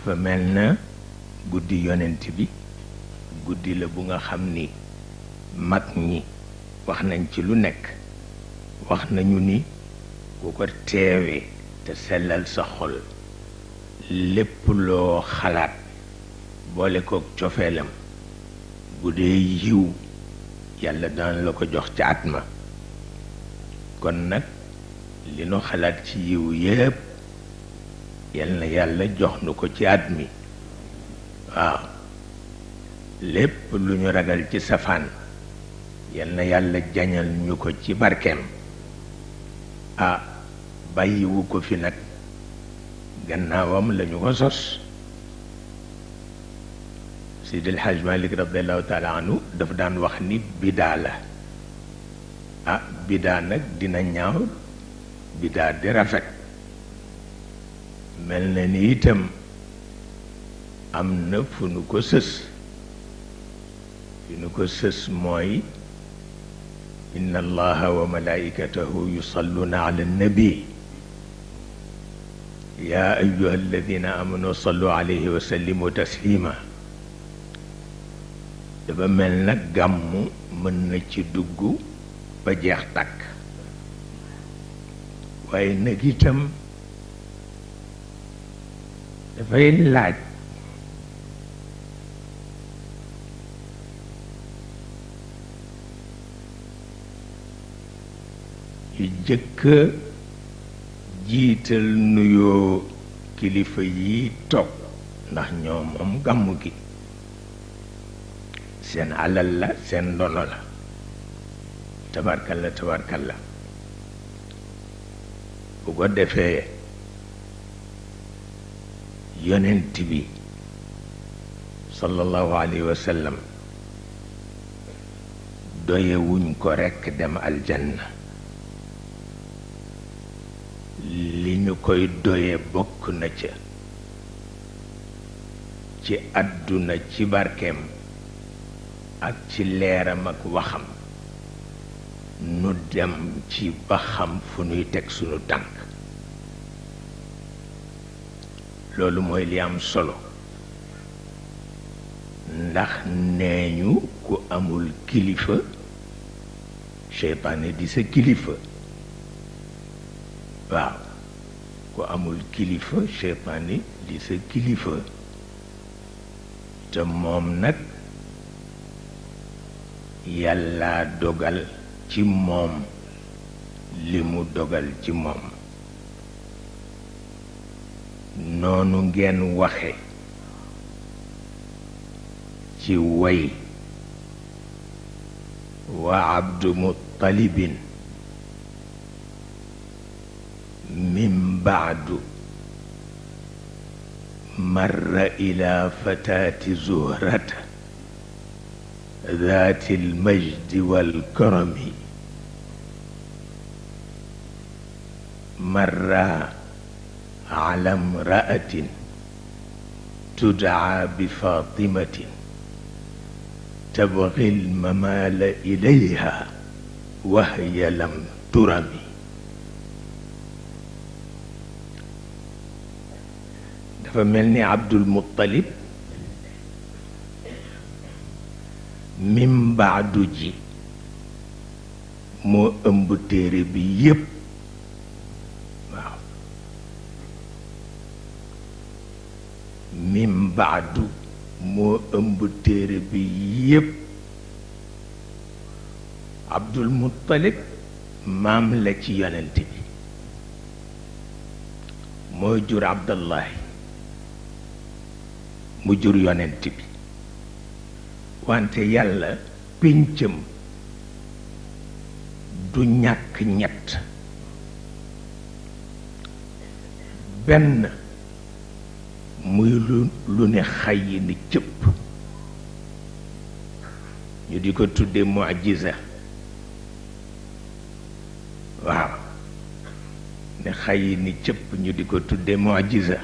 dafa mel na guddi yonent bi guddi la bu nga xam ni mag ñi wax nañ ci lu nekk wax nañu ni ku ko teewee te sellal sa xol lépp loo xalaat boole kook cofeelam bu dee yiw yàlla daan la ko jox ca at ma kon nag li nu xalaat ci yiw yépp yal na yàlla jox nu ko ci at mi waaw lépp lu ñu ragal ci safaan yal na yàlla jañal ñu ko ci barkeem bàyyiwu ko fi nag gannaawam lañu ko sos Seydi El Hadj Malick radiallahu taala anhu daf daan wax ni bidaa la bidaa nag dina ñaaw bidaa di rafet mel na ni itam am na fu nu ko sës mooy inna allaha wa malaikatahu yusalluna ala nabi ya ayuha alladina amanu sallu alayhi wa sallimu taslima dafa mel nag gàmmu mën na ci dugg ba jeex tàkk waaye nag itam dafay laaj yu jëkk jiital nuyoo kilifa yi toog ndax ñoom moom gàmmu gi seen alal la seen ndono la tabarkalla bu ko defee yonent bi sallallahu alayhi wa sallam doyewuñ ko rekk dem aljanna li ñu koy doye bokk na ca ci àdduna ci barkeem ak ci leeram ak waxam nu dem ci ba xam fu nuy teg sunu tànk loolu mooy li am solo ndax nee ñu ku amul kilifa seytaane di sa kilifa waaw ku amul kilifa seytaane di sa kilifa te moom nag yàlla dogal ci moom li mu dogal ci moom noonu ngeen waxe ci way wa abdu muttalibin min baadu marra ila fatati zuhrata ذات المجد والكرم مر على امرأة تدعى بفاطمة تبغي الممال إليها وهي لم ترم dafa mel ni Abdul Muttalib min baadu ji moo ëmb téere bi yépp waaw min baadu moo ëmb téere bi yépp Abdul Muttalib maam la ci yonent bi moo jur Abdallahi mu jur yonent bi wante yàlla péncam du ñàkk ñett benn muy lu ne xay ni cëpp ñu di ko tudde mu'jiza waaw ne xay ni cëpp ñu di ko tudde mu'jiza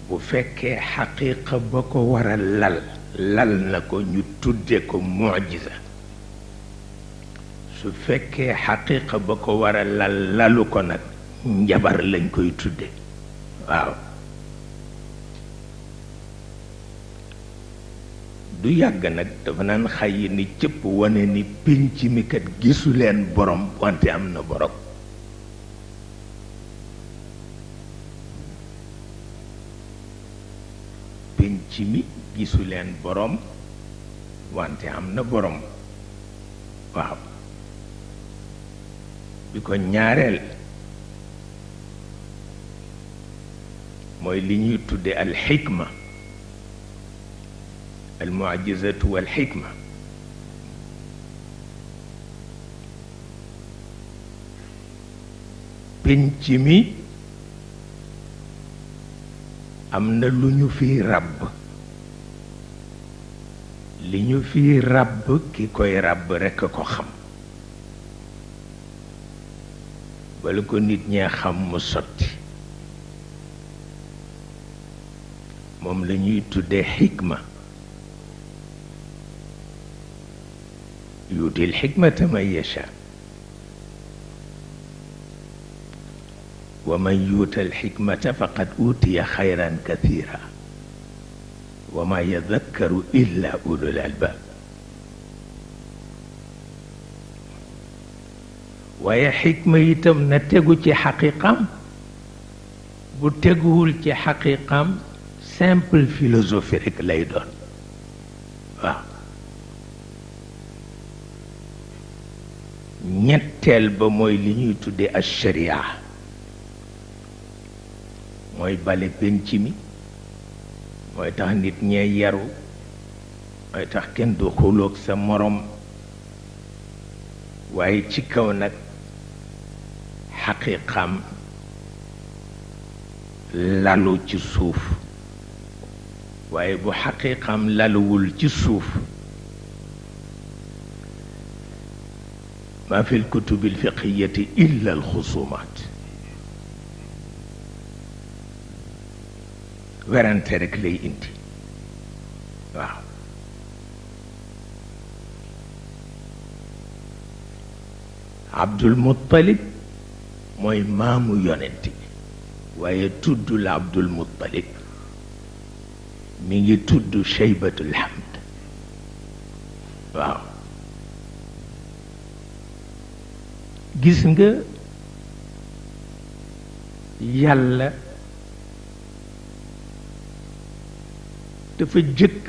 bu fekkee xaqiiqa ba ko war a lal na ko ñu tudde ko mu'jiza su fekkee xaqiiqa ba ko war a lalu ko nag njabar lañ koy tudde waaw du yàgg nag dafa naan xay ni cëpp wane ni pénc mi kat gisu leen borom wante am na borom. pénc mi gisu leen borom wante am na borom. waaw bi ko ñaareel mooy li ñuy tudde al xikma al mu'jizatu wal xikma. pénc mi am na lu ñu fi ràbb. li ñu fi ràbb ki koy ràbb rekk a ko xam. bala ko nit ñee xam mu sotti. moom la ñuy tuddee xikma. yuuti lxikmata man yasha wa man yuuta alxikmata faqad uutiya xayran kathira wa ma yadakkaru illa ulul albaab. waaye xikma itam na tegu ci xaqiqam. bu teguwul ci xaqiqam simple philosophie rek lay doon. waaw ñetteel ba mooy li ñuy tuddee al sharia. mooy bale penc mi. mooy tax nit ñee yaru. mooy tax kenn du xuloog sa morom. waaye ci kaw nag xaqiqam lalu ci suuf. waaye bu xaqiqam laluwul ci suuf ma fi lkutubi alfiqiyati illa alxusumaat. werante rek lay indi. waaw Abdul Muttalib mooy maamu yonent bi waaye tuddul Abdul Muttalib mi ngi tudd Shaybatul Hamd. waaw gis nga yàlla dafa jëkk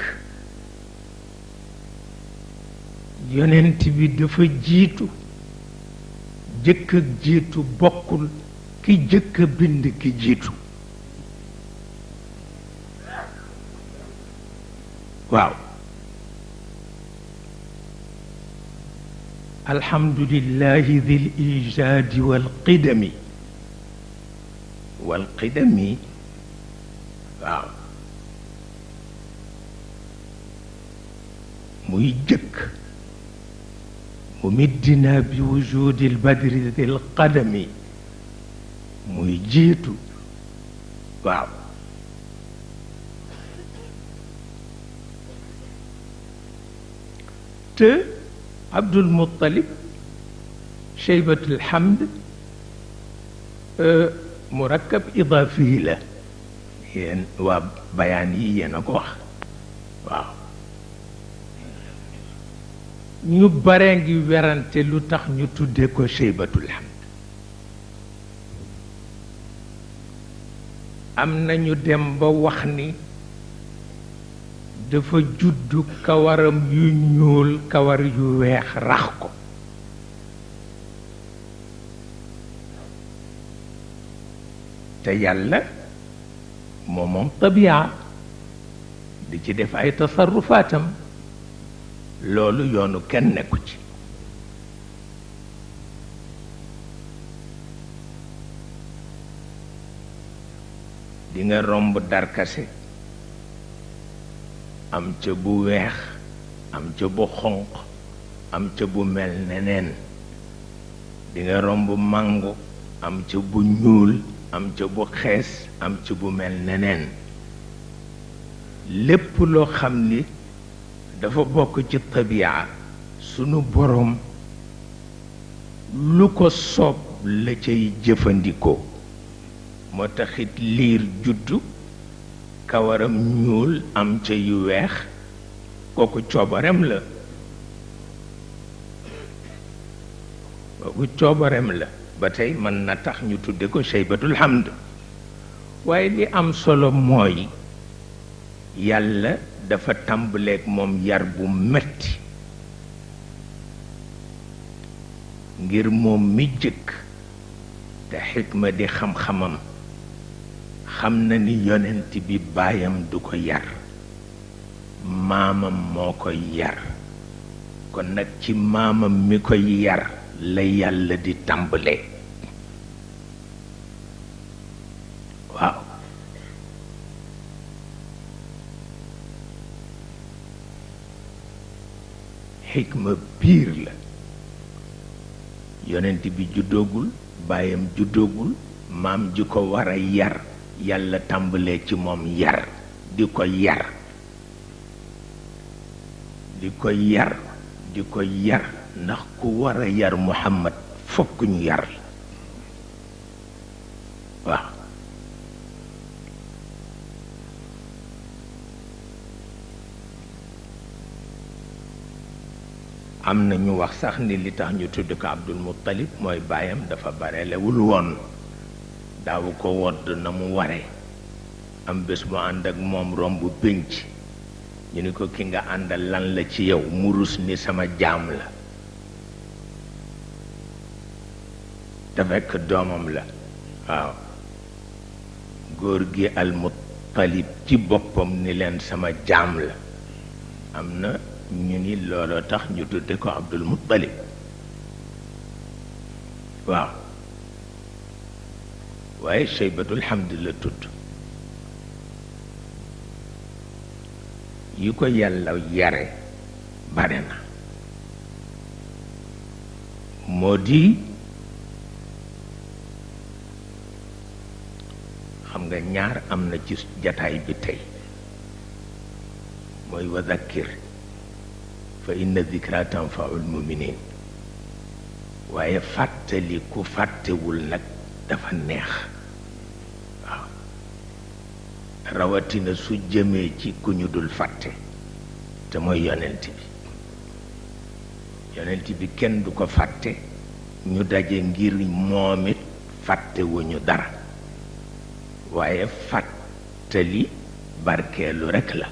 yonent bi dafa jiitu. jëkk ak jiitu bokkul. ki jëkk a bind ki jiitu. waaw alhamdulillahi dil ijaadi wal qidami. wal qidami waaw muy jëkk. mumiddina bi wujudi lbadri dil qadami muy jiitu. waaw te Abdul Muttalib Shaybatul Hamd murakkab idaafi la. yéen waa bayaan yi yéen a ko wax. waaw ñu bare ngi werante lu tax ñu tudde ko Shaybatul Hamd. am na ñu dem ba wax ni dafa juddu kawaram yu ñuul kawar yu weex rax ko. te yàlla moom tabia di ci def ay tasarrufaatam. loolu yoonu kenn nekku ci. di nga romb darkase am ca bu weex am ca bu xonq am ca bu mel neneen. di nga romb màngo am ca bu ñuul am ca bu xees am ca bu mel neneen. lépp loo xam ni dafa bokk ci tabia sunu borom lu ko soob la cay jëfandikoo. moo taxit liir juddu kawaram ñuul am ca yu weex kooku coobareem la, kooku coobareem la. ba tey mën na tax ñu tudde ko Cheybatul Hamd. waaye li am solo mooy yàlla dafa tàmbaleeg moom yar bu metti ngir moom mi jëkk te xikma di xam-xamam xam na ni yonent bi baayam du ko yar, maamam moo koy yar. kon nag ci maamam mi koy yar la yàlla di tàmbalee. waaw xikma biir la. yonent bi juddoogul, baayam juddoogul, maam ji ko war a yar yàlla tàmbalee ci moom yar, di ko yar, di ko yar, di ko yar. ndax ku war a yar Muhammad fokk ñu yar la. waaw am na ñu wax sax ni li tax ñu tudd ko Abdul Muttalib mooy baayam dafa barelewul woon, daawu ko wodd na mu ware. am bés mu ànd ak moom romb pénc, ñu ni ko ki nga àndal lan la ci yow, mu rus ni sama jaam la, te fekk doomam la. waaw góor gi Al Muttalib ci boppam ni leen sama jaam la. am na ñu ni looloo tax ñu tudde ko Abdul Muttalib. waaw waaye Cheybatul Hamd la tudd. yi ko yàlla yare bare na. moo di xam nga ñaar am na ci jataay bi tey, mooy wa dhakkir fa inna dhikra tanfaul muminin. waaye fàttali ku fàttewul nag dafa neex. waaw rawatina su jëmee ci ku ñu dul fàtte, te mooy yonent bi. yonent bi kenn du ko fàtte, ñu daje ngir moom it fàttewuñu dara. waaye fàttali barkeelu rekk la.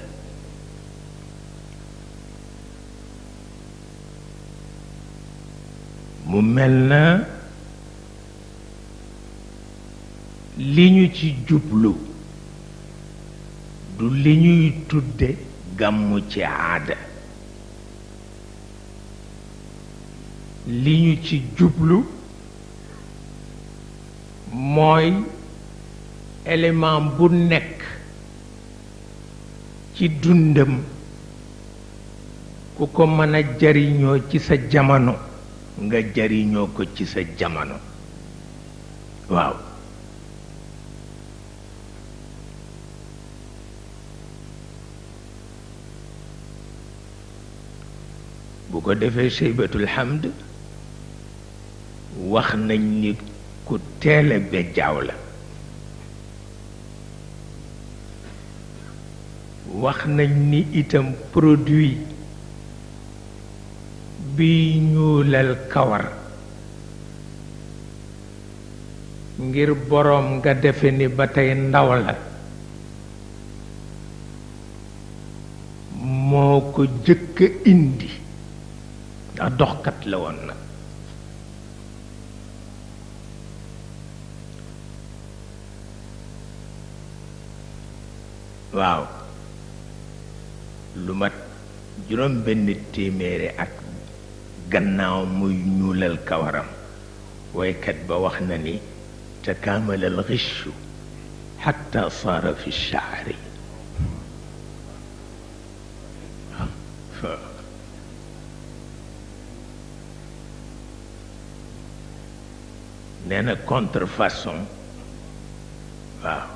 mu mel na li ñu ci jublu du li ñuy tudde gàmmu ci aada. li ñu ci jublu mooy élément bu nekk ci dundam ku ko mën a jariñoo ci sa jamono nga jariñoo ko ci sa jamono. waaw bu ko defee Cheybatul Hamd wax nañ ni ku teel a bejjaaw la. wax nañ ni itam produit bi ñuulal kawar ngir boroom nga defe ni ba tey ndaw la, moo ko jëkk indi, ndax doxkat la woon nag. waaw lu mat juróom benn téeméeri at gannaaw muy ñuulal kawaram, waykat ba wax na ni takaamala al ghishu xatta saara fi shaari. nee na contrefaçon waaw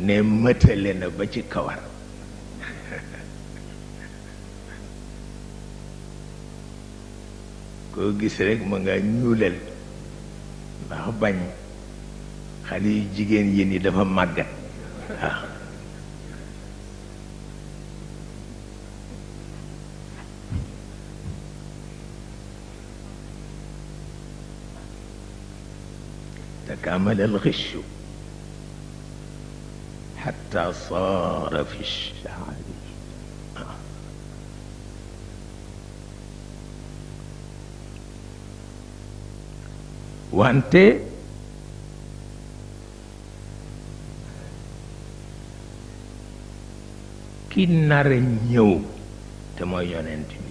ne mëtale na ba ci kawar. koo gis rek ma nga ñuulal ndax bañ xale yu jigéen yi ni dafa màggat. waaw تكامل الغش حتى صار في الشعر. wante ki nara ñëw te mooy yonent bi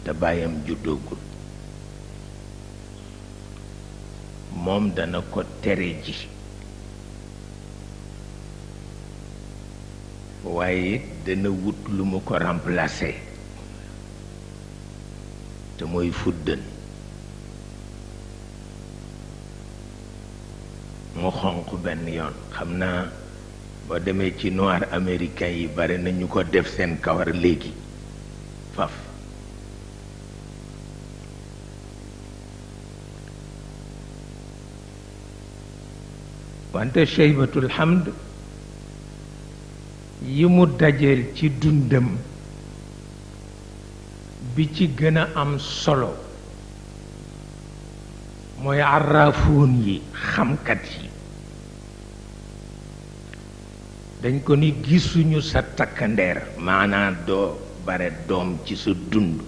te bàyyam juddoogul moom dana ko tere ji waaye dana wut lu mu ko remplacer te mooy fuddën mu xonq benn yoon. xam naa boo demee ci noir américain yi bare na ñu ko def seen kawar léegi faf. wante Cheybatul Hamd yi mu dajeel ci dundam bi ci gën a am solo mooy arraafuun yi xamkat yi dañ ko ni gisuñu sa takkandeer maanaa doo bare doom ci sa dund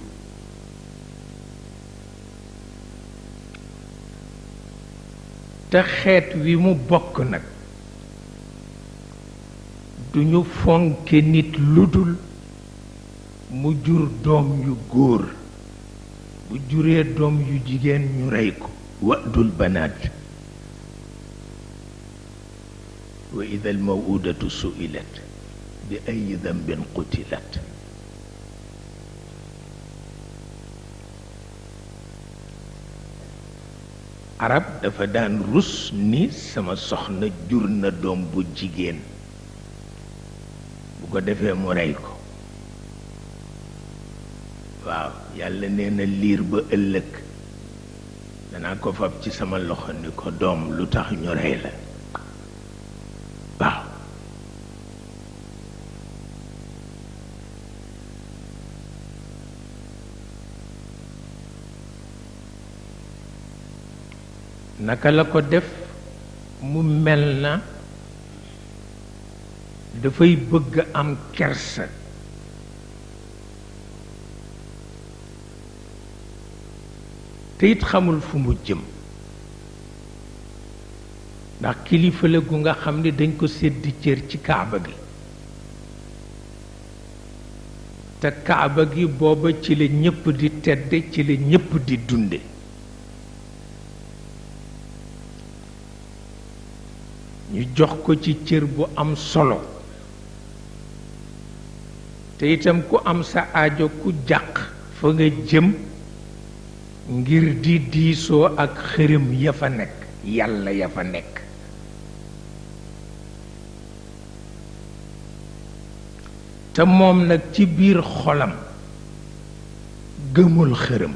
te xeet wi mu bokk nag duñu fonke nit ludul mu jur doom yu góor bu juree doom yu jigéen ñu rey ko wa'dul banaat wa idha al-maw'udatu su'ilat bi ayyi dhanbin qutilat. arab dafa daan rus ni sama soxna jur na doom bu jigéen bu ko defee mu rey ko. waaw yàlla nee na liir ba ëllëg danaa ko fab ci sama loxo ni ko doom lu tax ñu rey la. waaw naka la ko def mu mel na dafay bëgg am kersa te it xamul fu mu jëm ndax kilifa la gu nga xam ne dañ ko sédd cër ci kaaba gi te kaaba gi booba ci la ñépp di tedde ci la ñépp di dunde ñu jox ko ci cër bu am solo te itam ku am sa aajo ku jàq fa nga jëm ngir di diisoo ak xërëm ya fa nekk yàlla ya fa nekk te moom nag ci biir xolam gëmul xërëm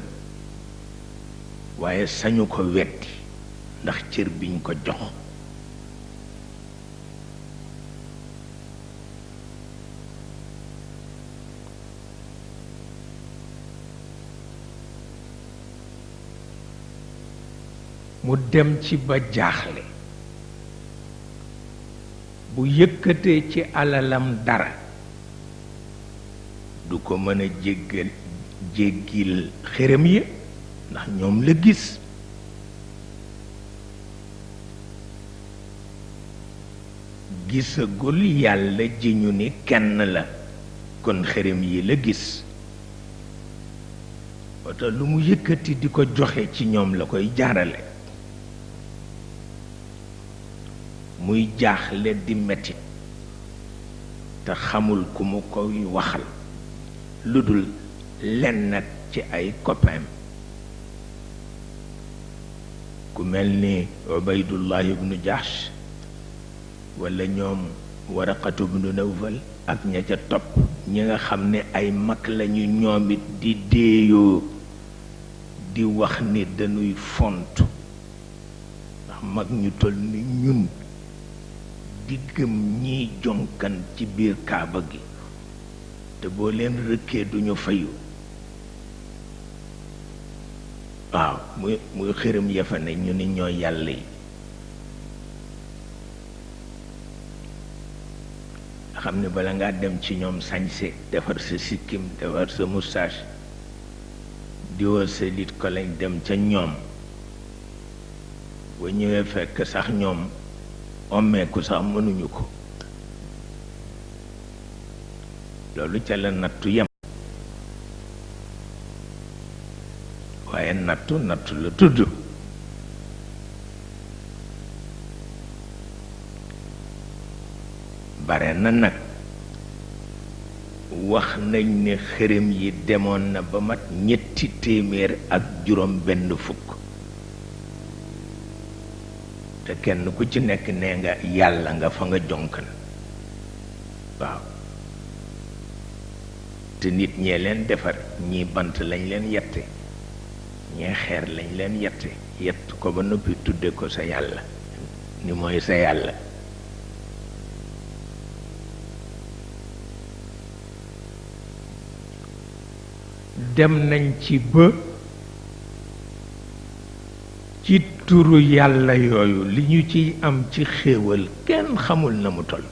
waaye sañu ko weddi ndax cër biñ ko jox mu dem ci ba jaaxle bu yëkkatee ci alalam dara du ko mën a jéggil xërëm yi ndax ñoom la gis gisagul yàlla ji ñu ni kenn la kon xërëm yi la gis wata lu mu yëkkati di ko joxe ci ñoom la koy jaarale muy jaaxle di metit te xamul ku mu koy waxal lu dul lenn ci ay copain ku mel ni Ubaydullah ibnu Jahsh wala ñoom Waraqatu ibnu Nawfal ak ña ca topp ñi nga xam ne ay mag lañu ñoom it di déeyoo di wax ni dañuy font ndax mag ñu toll ni ñun diggam ñiy jonkan ci biir kaaba gi te boo leen rëkkee duñu fayu waaw muy xërëm ya fa ne ñu ni ñoo yàlla yi xam ne bala ngaa dem ci ñoom sañse defar sa sikkim defar sa moustache diwa sa lit ko lañ dem ca ñoom ba ñëwee fekk sax ñoom ommeeku sax mënuñu ko loolu ca la nattu yem waaye nattu la tudd bare na nag wax nañ ne xërëm yi demoon na ba mat 350 te kenn ku ci nekk nee nga yàlla nga fa nga jonkan waaw te nit ñee leen defar ñii bant lañ leen yette ñee xeer lañ leen yette yett ko ba noppi tudde ko sa yàlla ni mooy sa yàlla dem nañ ci ba ci turu yàlla yooyu li ñu ciy am ci xéewal kenn xamul na mu toll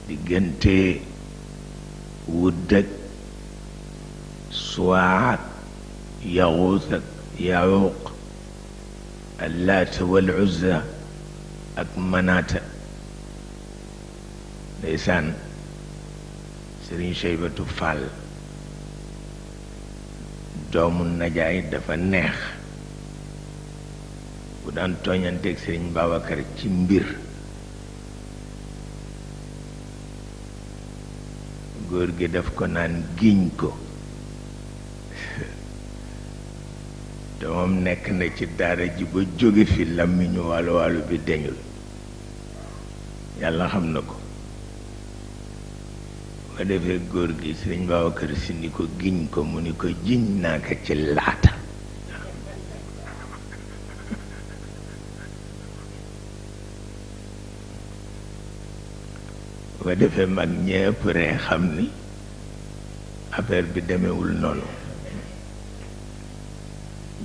diggante wudd ak suwaat yaxuus ak yaawuq allaata wal uzza ak manaata ndeysaan Sëriñ Cheybatu Fall doomu najaay dafa neex bu daan tooñanteeg Sëriñ Babacar ci mbir góor gi daf ko naan giñ ko te moom nekk na ci daara ji ba jóge fi làmmiñu wàllu wàllu bi deñul yàlla xam na ko ba defee góor gi Sëriñ Babacar Si ni ko giñ ko mu ni ko jiñ naa ko ci laata ba defee mag ñépp ree xam ni affaire bi demewul noonu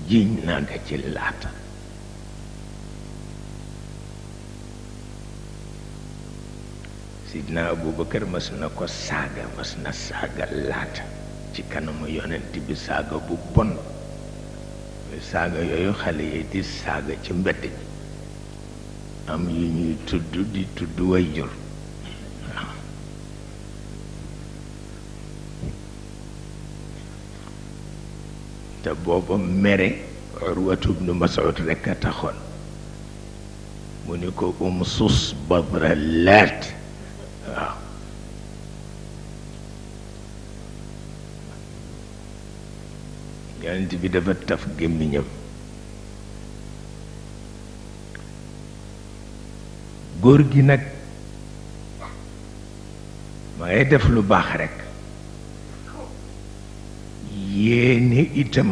jiñ naa ko ci laata Sidna Abubakar mas na ko saaga mas na saaga laata ci kanamu yonent bi saaga bu bon saaga yooyu xale yi di saaga ci mbedd mi am yu ñuy tudd di tudd way jur te booba mere Urwatu bnu Mas'ud rekk a taxoon mu ni ko sus badra laat waaw yonent bi dafa taf gémmiñam góor gi nag ma ngay def lu baax rekk yéene itam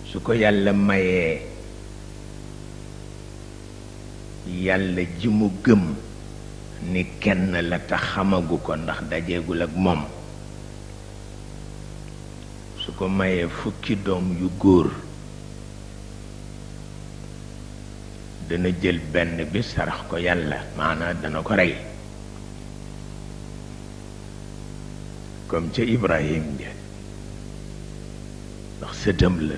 su ko yàlla mayee yàlla ji mu gëm ni kenn la tax xamagu ko ndax dajeegul ak moom su ko mayee fukki doom yu góor dana jël benn bi sarax ko yàlla maanaam dana ko rey comme ca Ibrahim ja ndax sëtam la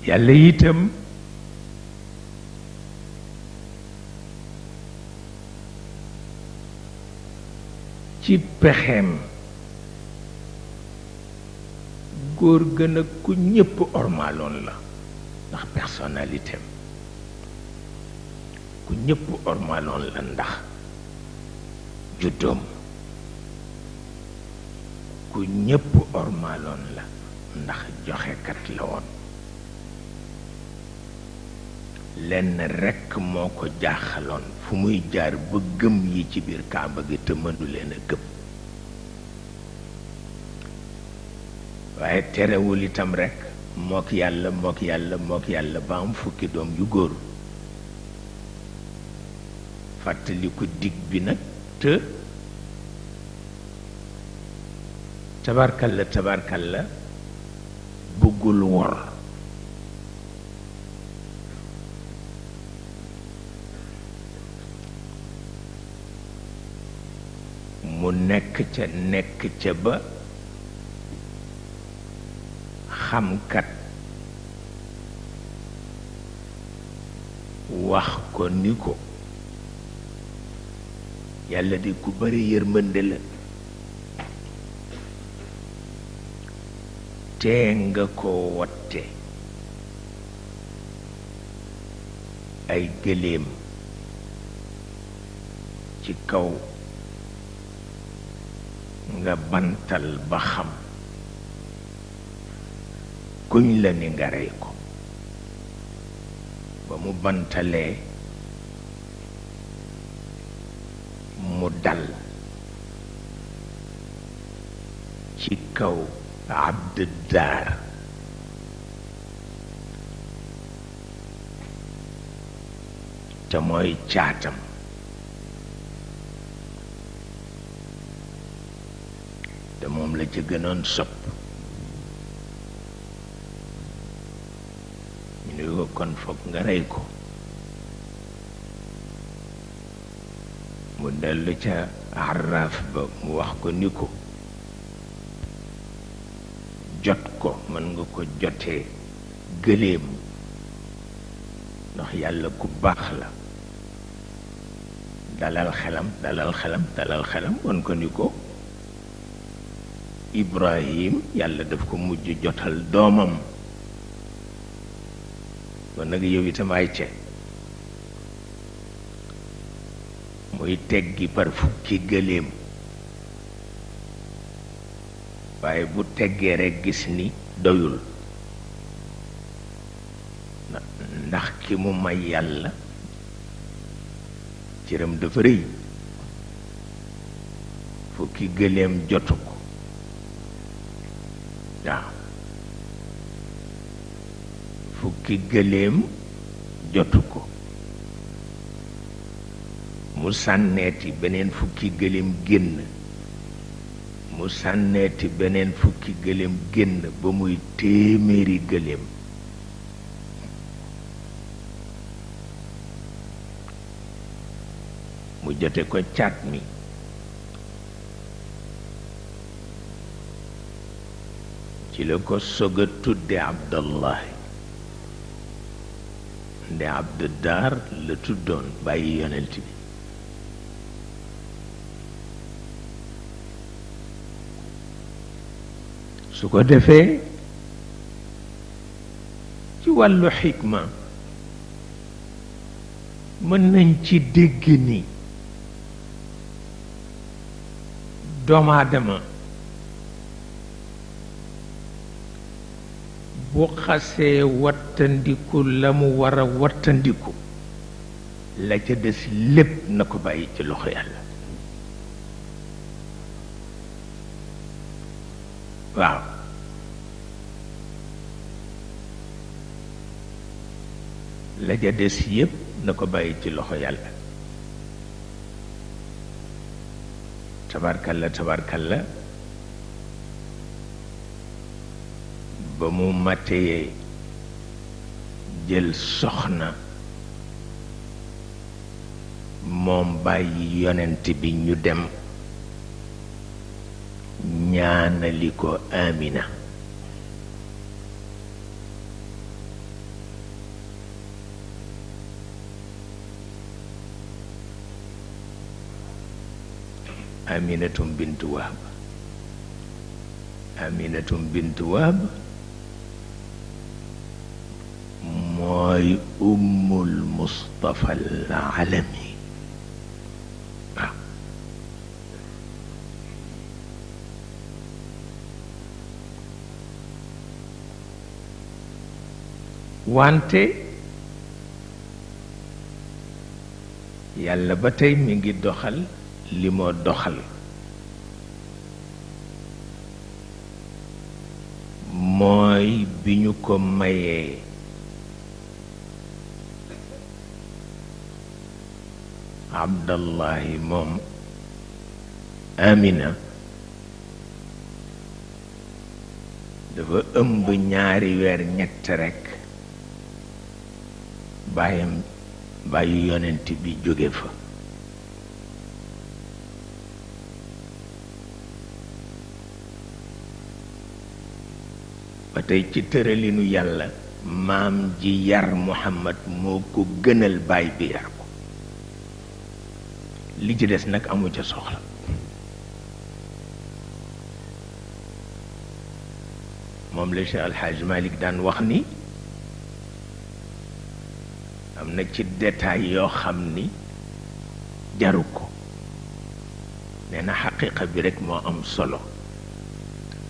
yàlla itam ci pexeem góor gën a ku ñépp ormaaloon la ndax personnalité am ku ñépp ormaaloon la ndax juddoom ku ñépp ormaaloon la ndax joxekat la woon lenn rekk moo ko jaaxaloon fu muy jaar ba gëm yi ci biir kaaba gi te mënu leen a gëm waaye terewul itam rekk mook yàlla mook yàlla mook yàlla ba am fukki doom yu góor fàttaliku dig bi nag te tabarkalla bëggul wor mu nekk ca ba xamkat wax ko ni ko yàlla di ku bari yërmande la tee nga ko wotte ay gëléem ci kaw nga bantal ba xam kuñ la ni nga rey ko ba mu bantalee mu dal ci kaw abd daar te mooy caatam te moom la ci gënoon sopp ñu ne ko kon foog nga rey ko mu dellu ca arraaf ba mu wax ko ni ko jot ko mën nga ko jotee gëléem ndax yàlla ku baax la dalal xelam won ko ni ko Ibrahim yàlla daf ko mujj jotal doomam kon nag yow itam ay ce muy teggi par fukki gëléem waaye bu teggee rekk gis ni doyul ndax ki mu may yàlla cëram dafa rëy fukki gëléem jotu ko waaw fukki gëléem jotu ko mu sànneeti beneen fukki gëléem génn mu sànneeti beneen fukki gëléem génn ba muy téeméeri gëléem mu jote ko caat mi ci la ko sog a tudde Abdallahi nde Abdu Daar la tuddoon bàyyi yonent bi su ko defee ci wàllu xikma mën nañ ci dégg ni doomu aadama bu xasee wattandiku la mu war a wattandiku la ca des lépp na ko bàyyi ci loxo yàlla waaw la ca des yépp na ko bàyyi ci loxo yàlla tabarkalla ba mu matee jël soxna moom bàyyi yonent bi ñu dem ñaanali ko Amina Aminatum bintu Wahb mooy ummul Mustafa al-alami waaw wante yàlla ba tey mi ngi doxal li moo doxal mooy bi ñu ko mayee Abdallahi moom Amina dafa ëmb ñaari weer ñett rekk bàyyi yonent bi jóge fa ba tey ci tëralinu yàlla maam ji yar Muhammad moo ko gënal baay bi yar ko li ci des nag amu ca soxla moom la Cheikh Alxaaj Malik daan wax ni am na ci détail yoo xam ni jaru ko nee na xaqiqa bi rekk moo am solo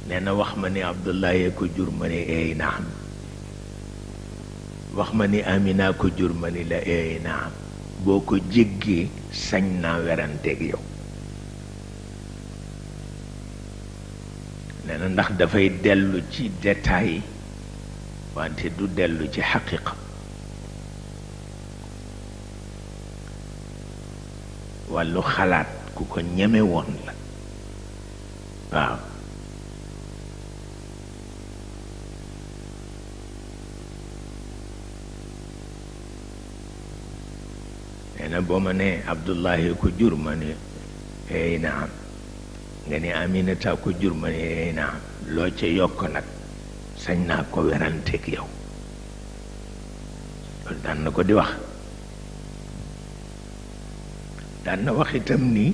nee na wax ma ni Abdullahi ko jur ma ni eey naam wax ma ni Amina ko jur ma ni la eey naam boo ko jéggee sañ naa weranteeg yow nee na ndax dafay dellu ci détail wante du dellu ci xaqiqa wàllu xalaat ku ko ñeme woon la waaw nee na boo ma nee Abdullahi ko jur ma ne eey naam nga ne Aminata ko jur ma ne eey naam loo ca yokk nag sañ naa ko weranteeg yow loolu daan na ko di wax daan na wax itam ni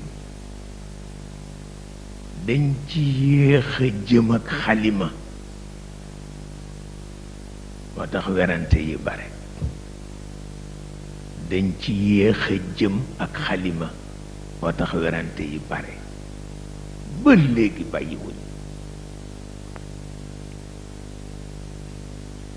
dañ ci yéex a jëm ak xalima moo tax werante yi bare dañ ci yéex a jëm ak xalima moo tax werante yi bare ba léegi bàyyiwuñ